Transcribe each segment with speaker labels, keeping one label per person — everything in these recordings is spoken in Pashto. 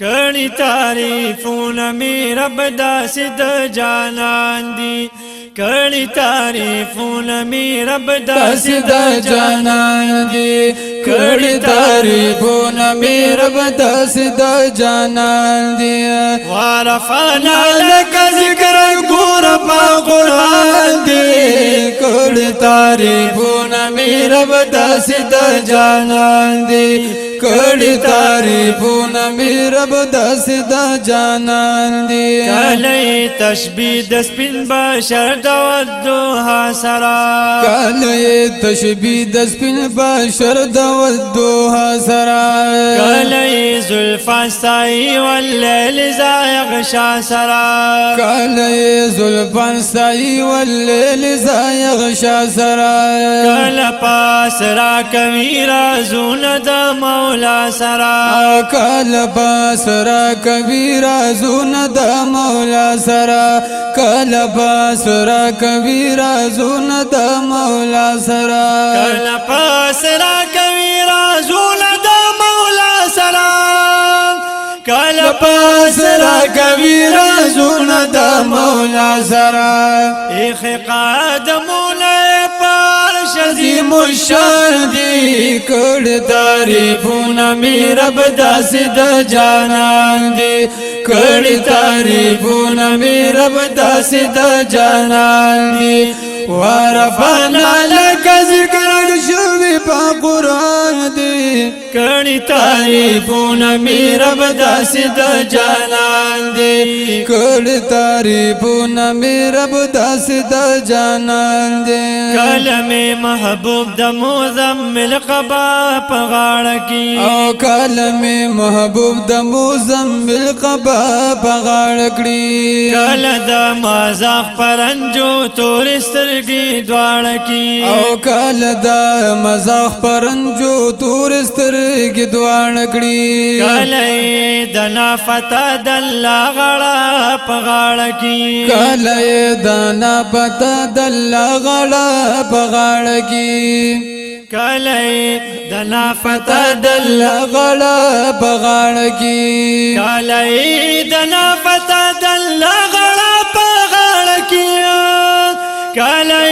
Speaker 1: کړي تعریفونه می رب داسې د جانان دي کړي تعریفونه می رب داسې د جانان دي
Speaker 2: کړي تعریفونه می رب داسې د جانان دي
Speaker 1: ورفعنا لك ذکرک ګور په قرآن دي
Speaker 2: کړي تعریفونه می رب داسې د جانان دي کړي تعریفونه می رب داسې د جانان دي
Speaker 1: کله تشبیه د سپین بشر د ودوها سرا
Speaker 2: کله تشبیه د سپین بشر د ودوها سرا
Speaker 1: کله زلفا سای واللیل زایغشا سرا
Speaker 2: کله زلفا سای واللیل زایغشا سرا
Speaker 1: کله پاس را کوي رازون د مولا سرا
Speaker 2: کله پاس را کوي رازون د مولا سرا کله پاس را کوي رازون د مولا سرا
Speaker 1: کله پاس را کوي رازون د مولا سرا کله پاس را کوي رازون د مولا سرا اخ قدمونه عظیم الشان دی
Speaker 2: کړي تعریفونه می رب داسې د جانان دي کړي تعریفونه می رب داسې د جانان دي ورفعنا لك ذکرک شوی په قرآن دي
Speaker 1: کړي تعریفونه می رب داسې د جانان دي
Speaker 2: کړي تعریفونه می رب داسې د جانان دي
Speaker 1: کلمه محبوب د مزمل قبا په غاړه کې
Speaker 2: او کلمه محبوب د مزمل قبا په غاړه کړی
Speaker 1: کله د مزاح پرنجو تور سترګې دواړه کې
Speaker 2: او کله د مزاح پرنجو تور سترګې دواړه کړی
Speaker 1: کله د نافته د الله غړه په غاړه کې
Speaker 2: کله د نافته د الله غړه په غاړه کې
Speaker 1: کله د نافته د
Speaker 2: الله غړه په غاړه کې
Speaker 1: کله د نافته د الله غړه په غاړه کې کله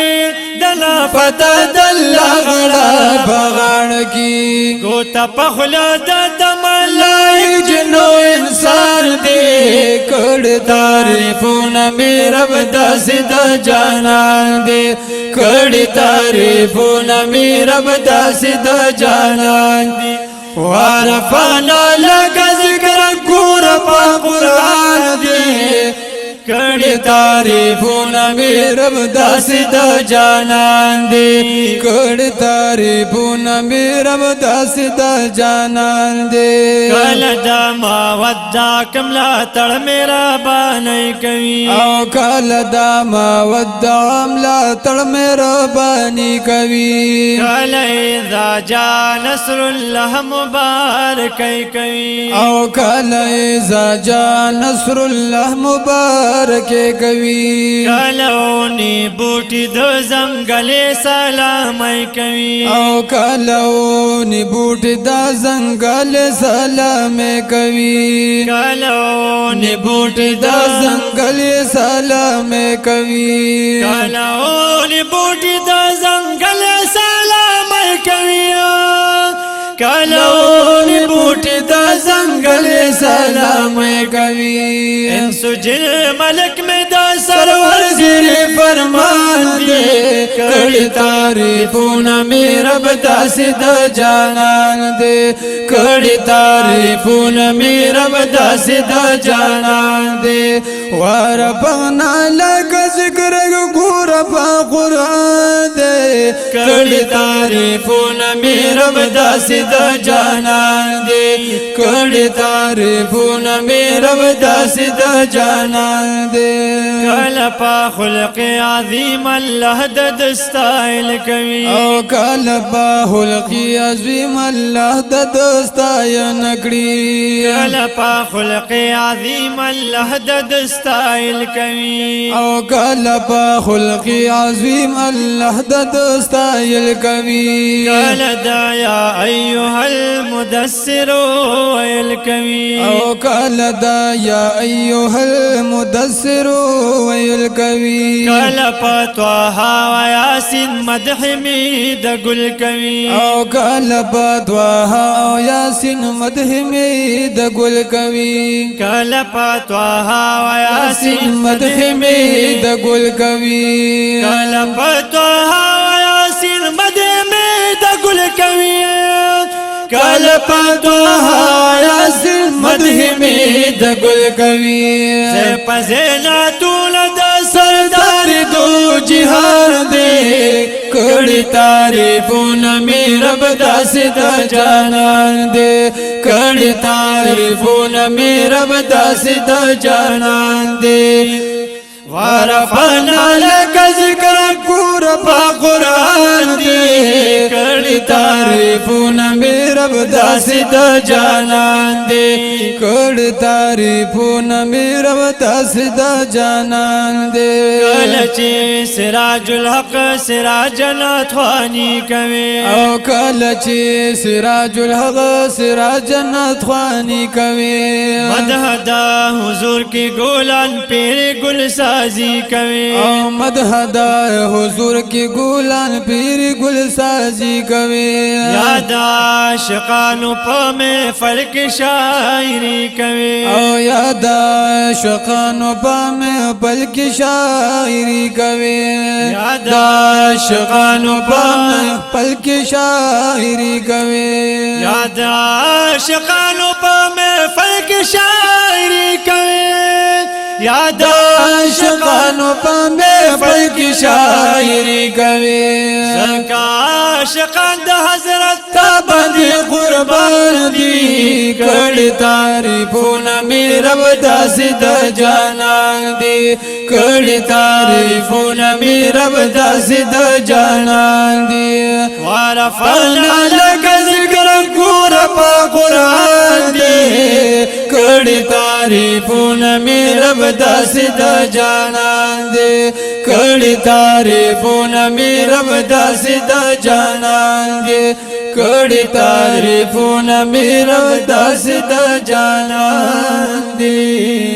Speaker 1: د نافته د الله غړه په غاړه کې ګوته په خوله د ملائک جنو انسان دي
Speaker 2: کړي تعریفونه می رب داسې د جانان دي کړي تعریفونه می رب داسې د جانان دي
Speaker 1: ورفعنا لك ذکرک ګور په قرآن دي کړي تعریفونه می رب داسې د جانان دي
Speaker 2: کړي تعریفونه می رب داسې د جانان دي
Speaker 1: کله د مودع کملا تړ میرا باندې کوي
Speaker 2: او کله د مودع ملا تړ میرا باندې کوي
Speaker 1: کله اذا جاء نصر الله مبارک کوي
Speaker 2: او کله اذا جاء نصر الله مبارک کوي
Speaker 1: کلونی بوټي د زنګلې سلام کوي
Speaker 2: او کلونی بوټي د زنګل سلام کوي
Speaker 1: کلونی بوټي
Speaker 2: د زنګل سلام کوي
Speaker 1: کلونی بوټي د زنګلې سلام کوي کلونی بوټي د زنګلې سلام کوي انسو جن ملک میں دا سرور زیر فرمان دے
Speaker 2: کړي تعریفونه می رب داسې د جانان دي کړي تعریفونه می رب داسې د جانان دي ورفعنا لك ذکرک ګور په قرآن دي
Speaker 1: کړي تعریفونه می رب داسې د جانان دي
Speaker 2: کړي تعریفونه می رب داسې د جانان دي
Speaker 1: کله په خلق عظیم الله د دستایل کوي
Speaker 2: او کله په خلق عظیم الله د دستاین کړی
Speaker 1: کله په خلق عظیم الله د دستایل کوي
Speaker 2: او کالا پا خلق عظیم اللہ دا دستایل کوي
Speaker 1: کالا دا یا ایوها المدثر ویل کوي
Speaker 2: او کالا دا یا ایوها المدثر ویل کوي
Speaker 1: کالا پا طه و یاسین مدح می د گل کوي
Speaker 2: او کالا پا طه او یاسین مدح می د گل کوي
Speaker 1: کالا پا طه و یاسین
Speaker 2: مدح می د گل کوي
Speaker 1: کالا پا طه و یاسین مدح می د گل کوي
Speaker 2: کالا پا طه یاسین مدح می د گل کوي
Speaker 1: زه پزینا طول د
Speaker 2: سردار دو جهان دے کڑی تعریفون می رب داس دا جانان دے کڑی تعریفون می رب داس دا جانان دے
Speaker 1: ورفعنا لك ذكرك
Speaker 2: پا قرآن دے کڑی تعریفون می رب داس دا جانان دے کڑی تعریفون می رب داس دا جانان دے
Speaker 1: کلچی سراج الحق سراج ناتوانی کوي
Speaker 2: او کلچی سراج الحق سراج ناتوانی کوي
Speaker 1: مدح دا حضور کی گولان پیر گل سازی کوي
Speaker 2: او مدح دا حضور کی گولان پیر گل سازی کوي
Speaker 1: یاد عاشقانو په محفل کې شاعری کوي
Speaker 2: او یاد عاشقانو په محفل کې شاعری کوي
Speaker 1: یاد
Speaker 2: عاشقانو په محفل کې شاعری کوي
Speaker 1: یاد عاشقانو په محفل کې شاعری کوي یاد
Speaker 2: عاشقانو په محفل کې شاعری کوي
Speaker 1: زکا عاشقان د حضرت
Speaker 2: باندې قربان دي کړي تعریفونه می رب داسې د جانان دي کړي تعریفونه می رب داسې د جانان دي
Speaker 1: ورفعنا
Speaker 2: لك ذکر کور په قرآن دي کړي تعریفونه می رب داسې د جانان دي کړي تعریفونه می رب داسې د جانان دي کڑی تعریفون میرا داس دا جانان دی